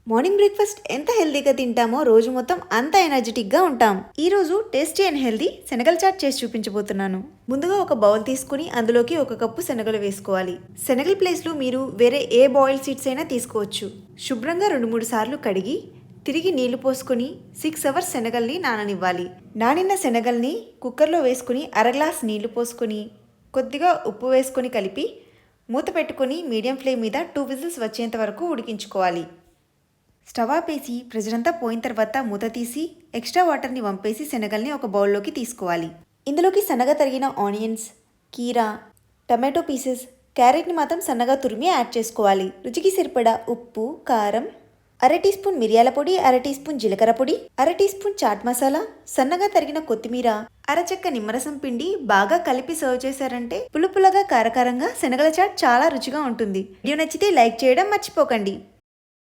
Morning breakfast ఎంత హెల్తీగా తింటామో రోజు మొత్తం అంత ఎనర్జెటిక్గా ఉంటాం. ఈరోజు టేస్టీ అండ్ హెల్తీ శనగల చాట్ చేసి చూపించబోతున్నాను. ముందుగా ఒక బౌల్ తీసుకుని అందులోకి 1 కప్పు శనగలు వేసుకోవాలి. శనగల ప్లేస్లో మీరు వేరే ఏ బాయిల్ సీడ్స్ అయినా తీసుకోవచ్చు. శుభ్రంగా 2-3 సార్లు కడిగి తిరిగి నీళ్లు పోసుకొని 6 అవర్స్ శనగల్ని నాననివ్వాలి. నానిన శనగల్ని కుక్కర్లో వేసుకుని 1/2 గ్లాస్ నీళ్లు పోసుకొని కొద్దిగా ఉప్పు వేసుకొని కలిపి మూత పెట్టుకొని మీడియం ఫ్లేమ్ మీద 2 విజిల్స్ వచ్చేంత వరకు ఉడికించుకోవాలి. స్టవ్ ఆపేసి ప్రెషర్ అంతా పోయిన తర్వాత మూత తీసి ఎక్స్ట్రా వాటర్ని వంపేసి శనగల్ని ఒక బౌల్లోకి తీసుకోవాలి. ఇందులోకి సన్నగా తరిగిన ఆనియన్స్, కీరా, టమాటో పీసెస్, క్యారెట్ని మాత్రం సన్నగా తురిమి యాడ్ చేసుకోవాలి. రుచికి సరిపడా ఉప్పు, కారం, 1/2 టీ స్పూన్ మిరియాల పొడి, 1/2 టీ స్పూన్ జీలకర్ర పొడి, 1/2 టీ స్పూన్ చాట్ మసాలా, సన్నగా తరిగిన కొత్తిమీర, అరచెక్క నిమ్మరసం పిండి బాగా కలిపి సర్వ్ చేశారంటే పులుపులగా కారకారంగా శనగల చాట్ చాలా రుచిగా ఉంటుంది. వీడియో నచ్చితే లైక్ చేయడం మర్చిపోకండి.